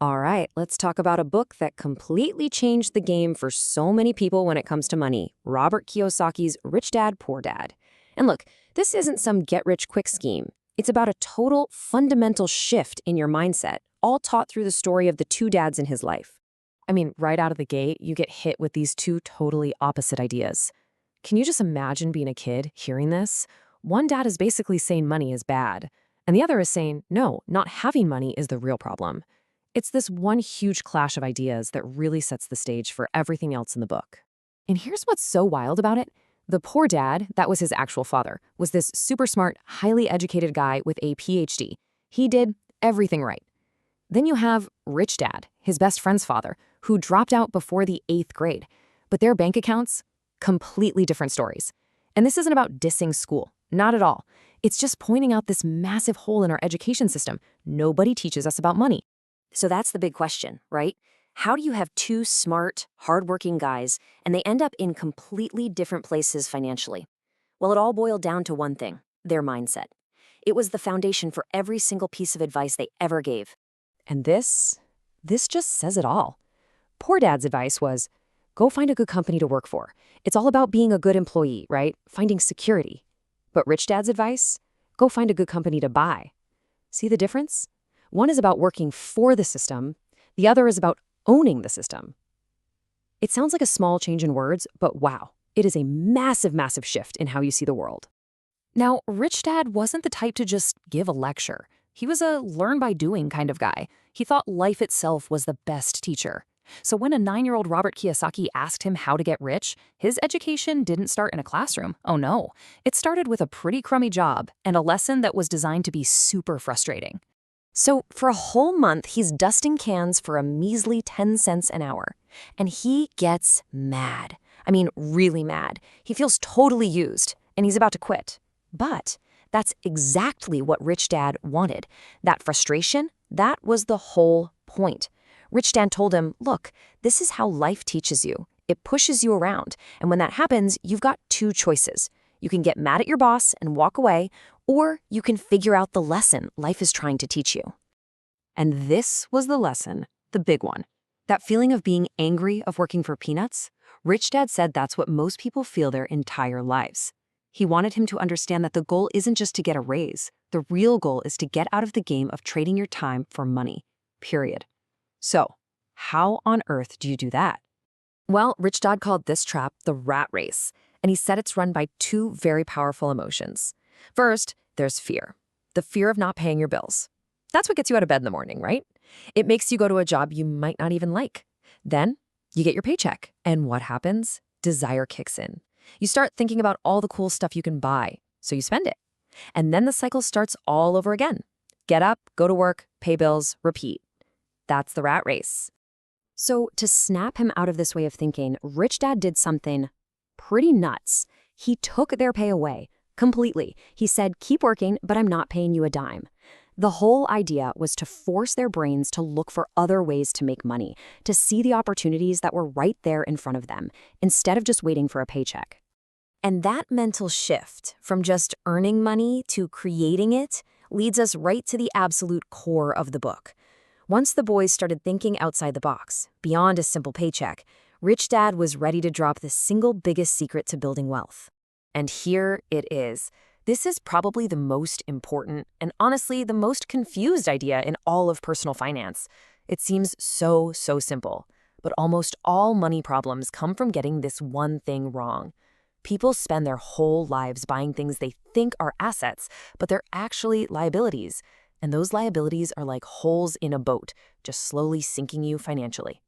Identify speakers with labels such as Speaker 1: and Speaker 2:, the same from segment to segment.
Speaker 1: All right, let's talk about a book that completely changed the game for so many people when it comes to money, Robert Kiyosaki's Rich Dad, Poor Dad. And look, this isn't some get-rich-quick scheme. It's about a total, fundamental shift in your mindset, all taught through the story of the two dads in his life. I mean, right out of the gate, you get hit with these two totally opposite ideas. Can you just imagine being a kid hearing this? One dad is basically saying money is bad, and the other is saying, no, not having money is the real problem. It's this one huge clash of ideas that really sets the stage for everything else in the book. And here's what's so wild about it. The poor dad, that was his actual father, was this super smart, highly educated guy with a PhD. He did everything right. Then you have Rich Dad, his best friend's father, who dropped out before the 8th grade. But their bank accounts, completely different stories. And this isn't about dissing school, not at all. It's just pointing out this massive hole in our education system. Nobody teaches us about money. So that's the big question, right? How do you have two smart, hardworking guys and they end up in completely different places financially? Well, it all boiled down to one thing, their mindset. It was the foundation for every single piece of advice they ever gave. And this just says it all. Poor Dad's advice was, go find a good company to work for. It's all about being a good employee, right? Finding security. But Rich Dad's advice? Go find a good company to buy. See the difference? One is about working for the system. The other is about owning the system. It sounds like a small change in words, but wow, it is a massive, massive shift in how you see the world. Now, Rich Dad wasn't the type to just give a lecture. He was a learn-by-doing kind of guy. He thought life itself was the best teacher. So when a 9-year-old Robert Kiyosaki asked him how to get rich, his education didn't start in a classroom. Oh no, it started with a pretty crummy job and a lesson that was designed to be super frustrating. So for a whole month, he's dusting cans for a measly 10 cents an hour. And he gets mad. I mean, really mad. He feels totally used, and he's about to quit. But that's exactly what Rich Dad wanted. That frustration, that was the whole point. Rich Dad told him, look, this is how life teaches you. It pushes you around. And when that happens, you've got two choices. You can get mad at your boss and walk away, or you can figure out the lesson life is trying to teach you. And this was the lesson, the big one. That feeling of being angry of working for peanuts? Rich Dad said that's what most people feel their entire lives. He wanted him to understand that the goal isn't just to get a raise. The real goal is to get out of the game of trading your time for money, period. So, how on earth do you do that? Well, Rich Dad called this trap the rat race, and he said it's run by two very powerful emotions. First, there's fear. The fear of not paying your bills. That's what gets you out of bed in the morning, right? It makes you go to a job you might not even like. Then, you get your paycheck, and what happens? Desire kicks in. You start thinking about all the cool stuff you can buy, so you spend it. And then the cycle starts all over again. Get up, go to work, pay bills, repeat. That's the rat race. So to snap him out of this way of thinking, Rich Dad did something pretty nuts. He took their pay away completely. He said, keep working, but I'm not paying you a dime. The whole idea was to force their brains to look for other ways to make money, to see the opportunities that were right there in front of them, instead of just waiting for a paycheck. And that mental shift from just earning money to creating it leads us right to the absolute core of the book. Once the boys started thinking outside the box, beyond a simple paycheck, Rich Dad was ready to drop the single biggest secret to building wealth. And here it is. This is probably the most important and honestly the most confused idea in all of personal finance. It seems so simple, but almost all money problems come from getting this one thing wrong. People spend their whole lives buying things they think are assets, but they're actually liabilities. And those liabilities are like holes in a boat, just slowly sinking you financially.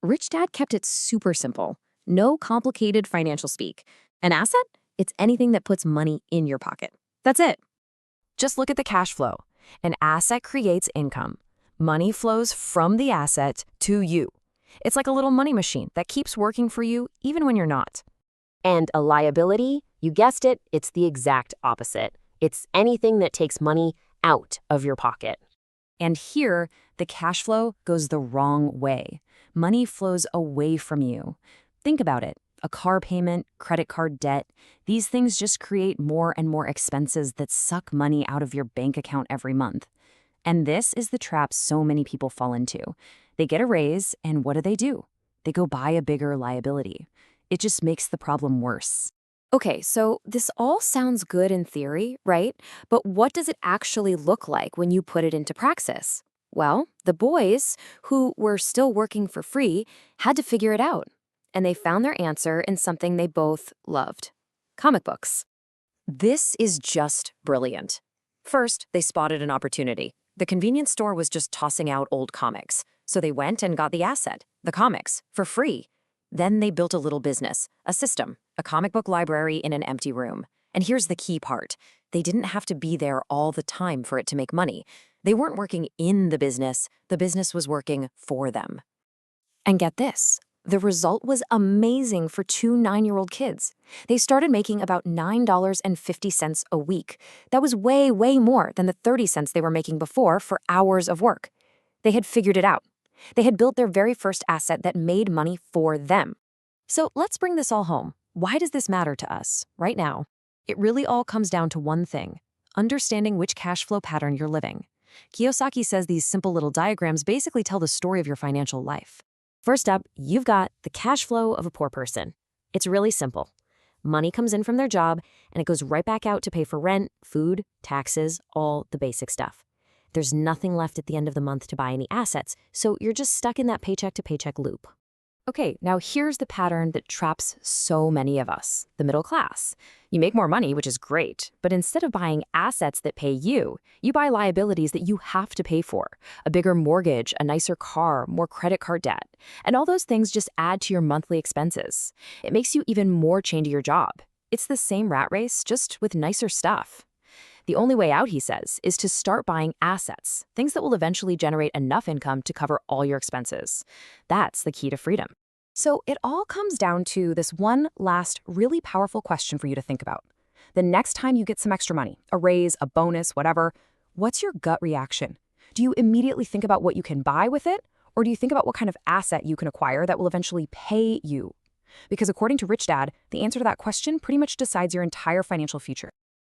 Speaker 1: Rich Dad kept it super simple. No complicated financial speak. An asset? It's anything that puts money in your pocket. That's it. Just look at the cash flow. An asset creates income. Money flows from the asset to you. It's like a little money machine that keeps working for you even when you're not. And a liability, you guessed it, it's the exact opposite. It's anything that takes money out of your pocket. And here, the cash flow goes the wrong way. Money flows away from you. Think about it. A car payment, credit card debt, these things just create more and more expenses that suck money out of your bank account every month. And this is the trap so many people fall into. They get a raise, and what do? They go buy a bigger liability. It just makes the problem worse. Okay, so this all sounds good in theory, right? But what does it actually look like when you put it into praxis? Well, the boys, who were still working for free, had to figure it out. And they found their answer in something they both loved: comic books. This is just brilliant. First, they spotted an opportunity. The convenience store was just tossing out old comics. So they went and got the asset, the comics, for free. Then they built a little business, a system, a comic book library in an empty room. And here's the key part. They didn't have to be there all the time for it to make money. They weren't working in the business was working for them. And get this, the result was amazing for two 9-year-old kids. They started making about $9.50 a week. That was way, way more than the 30 cents they were making before for hours of work. They had figured it out. They had built their very first asset that made money for them. So let's bring this all home. Why does this matter to us right now? It really all comes down to one thing: understanding which cash flow pattern you're living. Kiyosaki says these simple little diagrams basically tell the story of your financial life. First up, you've got the cash flow of a poor person. It's really simple. Money comes in from their job, and it goes right back out to pay for rent, food, taxes, all the basic stuff. There's nothing left at the end of the month to buy any assets, so you're just stuck in that paycheck-to-paycheck loop. Okay, now here's the pattern that traps so many of us, the middle class. You make more money, which is great, but instead of buying assets that pay you, you buy liabilities that you have to pay for: a bigger mortgage, a nicer car, more credit card debt. And all those things just add to your monthly expenses. It makes you even more chained to your job. It's the same rat race, just with nicer stuff. The only way out, he says, is to start buying assets, things that will eventually generate enough income to cover all your expenses. That's the key to freedom. So it all comes down to this one last really powerful question for you to think about. The next time you get some extra money, a raise, a bonus, whatever, what's your gut reaction? Do you immediately think about what you can buy with it? Or do you think about what kind of asset you can acquire that will eventually pay you? Because according to Rich Dad, the answer to that question pretty much decides your entire financial future.